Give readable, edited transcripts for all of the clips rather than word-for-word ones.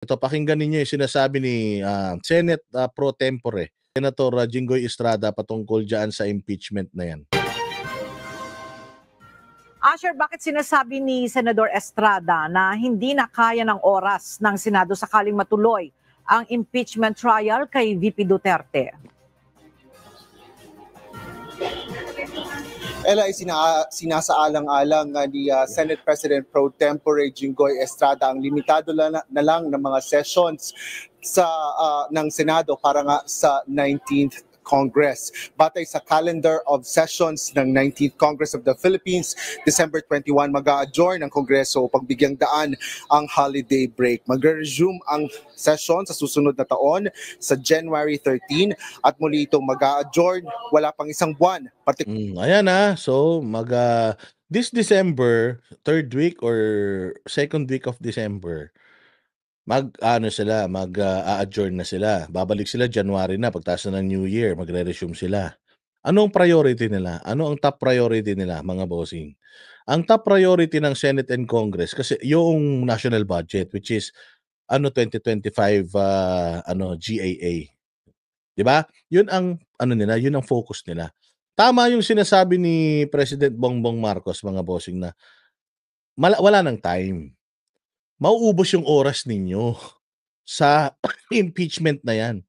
Ito, pakinggan ninyo yung sinasabi ni Senate Pro Tempore, Senator Jinggoy Estrada patungkol dyan sa impeachment na yan. Asher, bakit sinasabi ni Senador Estrada na hindi na kaya ng oras ng Senado sakaling matuloy ang impeachment trial kay VP Duterte? Ella, ay sinasaalang-alang ni Senate President Pro Tempore Jinggoy Estrada ang limitado na lang ng mga sessions ng Senado para nga sa 19th Congress. Batay sa calendar of sessions ng 19th Congress of the Philippines, December 21 mag-a-adjourn ang Kongreso upang bigyang daan ang holiday break. Magre-resume ang session sa susunod na taon sa January 13 at muli itong mag-a-adjourn wala pang isang buwan. Ayan so this December, third week or second week of December, mag-a-adjourn na sila. Babalik sila January na, pagtaas na ng New Year, magre-resume sila. Anong priority nila? Ano ang top priority nila, mga bossing? Ang top priority ng Senate and Congress kasi yung national budget, which is 2025 GAA. 'Di ba? Yun ang nila, yun ang focus nila. Tama yung sinasabi ni President Bongbong Marcos, mga bossing, na wala nang time. Mauubos yung oras ninyo sa impeachment na yan.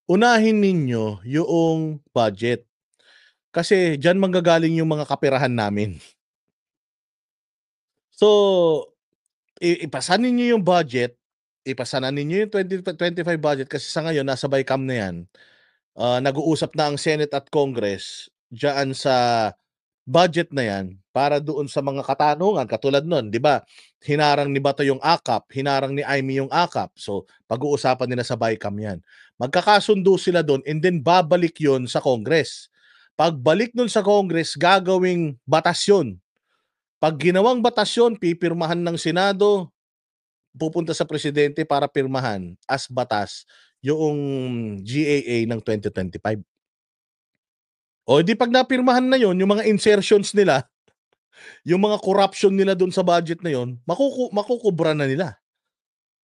Unahin ninyo yung budget. Kasi dyan manggagaling yung mga kapirahan namin. So, ipasan ninyo yung budget, ipasanan ninyo yung 2025 budget kasi sa ngayon, nasa BICAM na yan. Nag-uusap na ang Senate at Congress dyan sa budget na yan para doon sa mga katanungan katulad nun, 'di ba? Hinarang ni Bato yung AKAP, hinarang ni Amy yung AKAP. So, pag-uusapan nila sa BICAM yan. Magkakasundo sila doon and then babalik yon sa Congress. Pagbalik nun sa Congress, gagawing batas yun. Pag ginawang batas yun, pipirmahan ng Senado, pupunta sa Presidente para pirmahan as batas yung GAA ng 2025. O di pag napirmahan na yon, yung mga insertions nila, yung mga corruption nila doon sa budget na yon, makukubra na nila.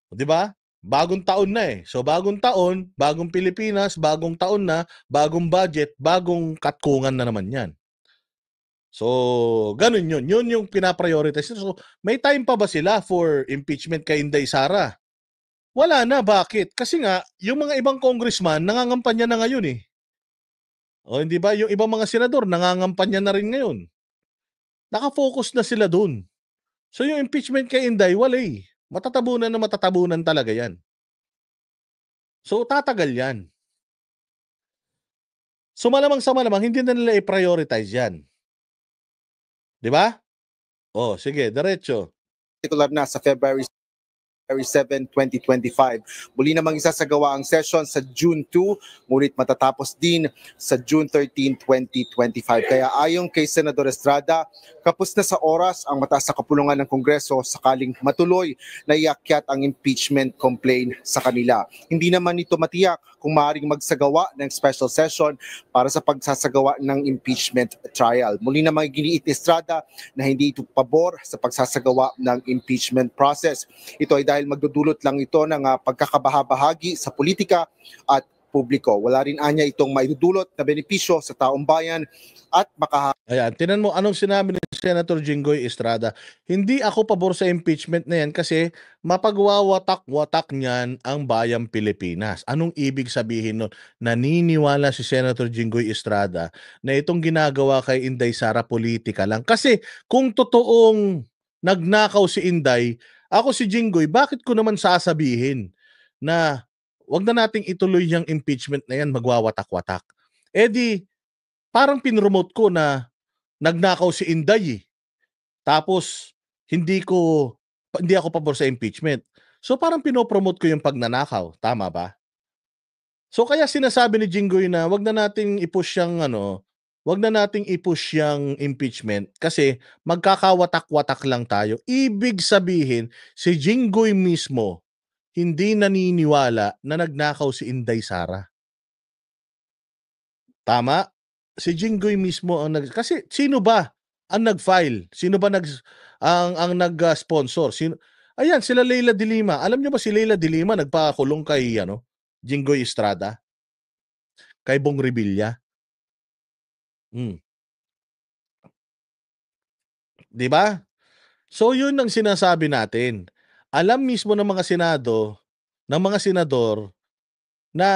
O, di ba? Bagong taon na So bagong taon, bagong Pilipinas, bagong taon na, bagong budget, bagong katkungan na naman yan. So, ganun yun. Yun yung pinaprioritize. So, may time pa ba sila for impeachment kay Inday Sara? Wala na. Bakit? Kasi nga, yung mga ibang congressman, nangangampanya na ngayon O, hindi ba? Yung ibang mga senador, nangangampanya na rin ngayon. Nakafocus na sila dun. So, yung impeachment kay Inday, wala Matatabunan na matatabunan talaga yan. So, tatagal yan. So, malamang sa malamang, hindi na nila i-prioritize yan. Di ba? O, sige, diretso. Particular na sa February 7, 2025. Muli namang isasagawa ang session sa June 2, ngunit matatapos din sa June 13, 2025. Kaya ayon kay Senador Estrada, kapos na sa oras ang mataas na kapulungan ng Kongreso sakaling matuloy na iakyat ang impeachment complaint sa kanila. Hindi naman ito matiyak kung maaaring magsagawa ng special session para sa pagsasagawa ng impeachment trial. Muli namang giniit ni Estrada na hindi ito pabor sa pagsasagawa ng impeachment process. Ito ay dahil magdudulot lang ito ng pagkakabahabahagi sa politika at publiko. Wala rin anya itong maidudulot na benepisyo sa taong bayan at Ayan, tinan mo anong sinabi ni Senator Jinggoy Estrada. Hindi ako pabor sa impeachment na yan kasi mapagwawatak-watak niyan ang bayang Pilipinas. Anong ibig sabihin nun? Naniniwala si Senator Jinggoy Estrada na itong ginagawa kay Inday Sara politika lang. Kasi kung totoong nagnakaw si Inday, ako si Jinggoy, bakit ko naman sasabihin na wag na nating ituloy yung impeachment na yan, magwawatak-watak. Eh di, parang pinromote ko na nagnakaw si Inday Tapos, hindi ako pabor sa impeachment. So parang pinopromote ko yung pagnanakaw. Tama ba? So kaya sinasabi ni Jinggoy na wag na nating i-push yung impeachment kasi magkakawatak-watak lang tayo. Ibig sabihin, si Jinggoy mismo hindi naniniwala na nagnakaw si Inday Sara. Tama? Si Jinggoy mismo ang kasi sino ba ang nag-file? Sino ba ang nag-sponsor? Ayan, sila Leila de Lima. Alam niyo ba si Leila de Lima nagpakulong kay Jinggoy Estrada, kay Bong Revilla. 'Di ba? So yun ang sinasabi natin. Alam mismo ng mga senador na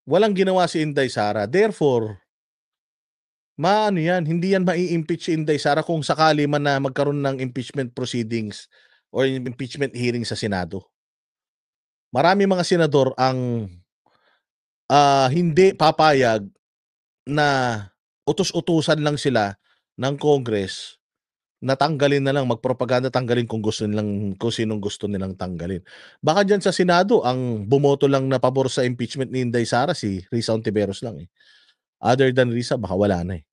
walang ginawa si Inday Sara. Therefore, hindi yan mai-impeach si Inday Sara kung sakali man na magkaroon ng impeachment proceedings or impeachment hearing sa Senado. Marami mga senador ang hindi papayag na utos-utusan lang sila ng Congress na tanggalin na lang, magpropaganda, tanggalin kung sinong gusto nilang tanggalin. Baka dyan sa Senado, ang bumoto lang na pabor sa impeachment ni Inday Sara, si Risa Ontiveros lang eh. Other than Risa, baka wala na eh.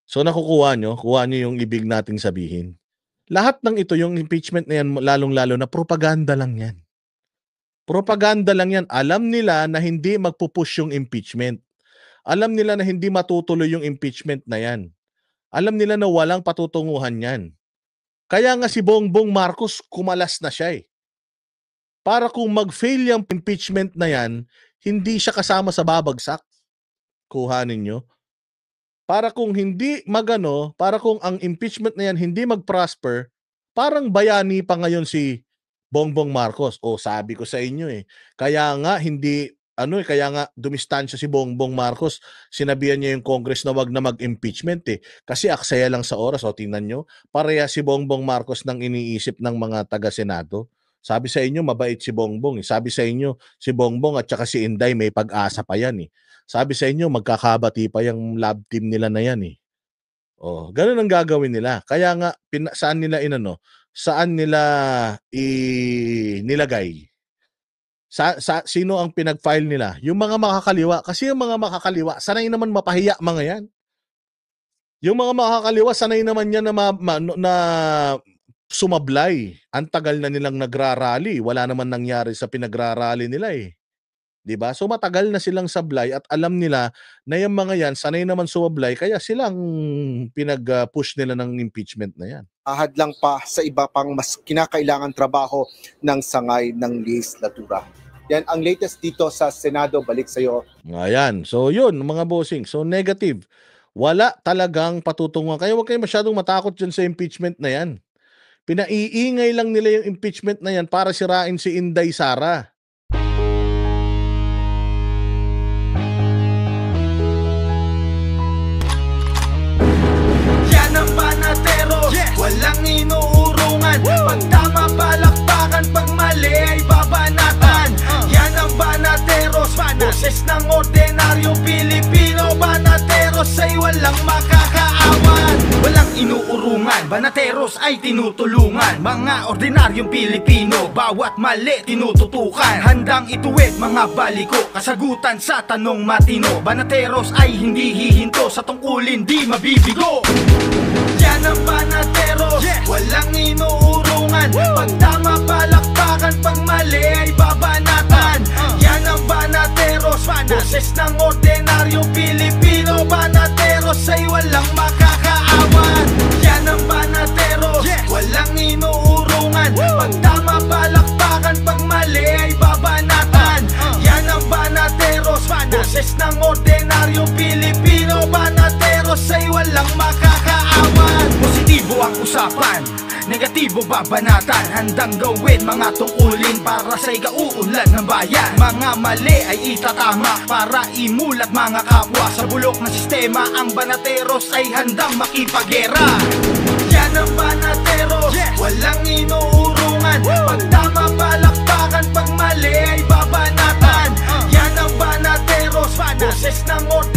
So kuha nyo yung ibig nating sabihin. Lahat ng ito, yung impeachment na yan, lalong-lalo na propaganda lang yan. Propaganda lang yan. Alam nila na hindi magpupush yung impeachment. Alam nila na hindi matutuloy yung impeachment na yan. Alam nila na walang patutunguhan yan. Kaya nga si Bongbong Marcos kumalas na siya eh. Para kung mag-fail yung impeachment na yan, hindi siya kasama sa babagsak. Kuha ninyo. Para kung para kung ang impeachment na yan hindi mag-prosper, parang bayani pa ngayon si Bongbong Marcos. O sabi ko sa inyo eh. Kaya nga dumistansya si Bongbong Marcos, sinabihan niya yung Congress na wag na mag-impeachment eh. Kasi aksaya lang sa oras. O tingnan nyo, pareha si Bongbong Marcos ng iniisip ng mga taga-Senado. Sabi sa inyo, mabait si Bongbong. Sabi sa inyo, si Bongbong at saka si Inday may pag-asa pa yan eh. Sabi sa inyo, magkakabati pa yung lab team nila na yan eh. O, ganun ang gagawin nila. Kaya nga, saan nila nilagay? Sino ang pinag-file nila? Yung mga makakaliwa. Kasi yung mga makakaliwa, sanay naman mapahiya mga yan. Yung mga makakaliwa, sanay naman yan na sumablay. Ang tagal na nilang nagrarally. Wala naman nangyari sa pinagrarally nila eh. 'Di ba? So matagal na silang sablay at alam nila na yung mga yan, sanay naman sumablay, kaya silang pinag-push nila ng impeachment na yan. Hadlang pa sa iba pang mas kinakailangan trabaho ng sangay ng legislatura. Yan ang latest dito sa Senado. Balik sa iyo. Ayan. So yun, mga bossing. So negative. Wala talagang patutunguhan. Kaya huwag kayo masyadong matakot dyan sa impeachment na yan. Pinaiingay lang nila yung impeachment na yan para sirain si Inday Sara. Yan ang banatero, walang inuurungan. Pag tama palakpakan, pag mali ay babanatan. Yan ang banateros, boses ng ordinaryong Pilipino. Banateros ay walang makakaawan. Walang inuurungan, banateros ay tinutulungan. Mga ordinaryong Pilipino, bawat mali tinututukan. Handang ituwid mga baliko, kasagutan sa tanong matino. Banateros ay hindi hihinto, sa tungkulin di mabibigo. Yan ang banateros, walang inuurungan. Pag tama palakpakan, pag mali ay babanatan. Yan ang banateros, boses ng ordinaryong Pilipino. Banateros ay walang makakaawan. Yan ang banateros, walang inuurungan. Pag tama palakpakan, pag mali ay babanatan. Yan ang banateros, boses ng ordinaryong Pilipino. Banateros ay walang makakaawan. Positibo ang usapan, negatibo babanatan. Handang gawin mga tungkulin para sa ikauunlad ng bayan. Mga mali ay itatama para imulat mga kapwa. Sa bulok na sistema, ang banateros ay handang makipagera. Yan ang banateros, walang inuurungan. Pag tama palakpakan, pag mali ay babanatan. Yan ang banateros, boses ng ordinaryong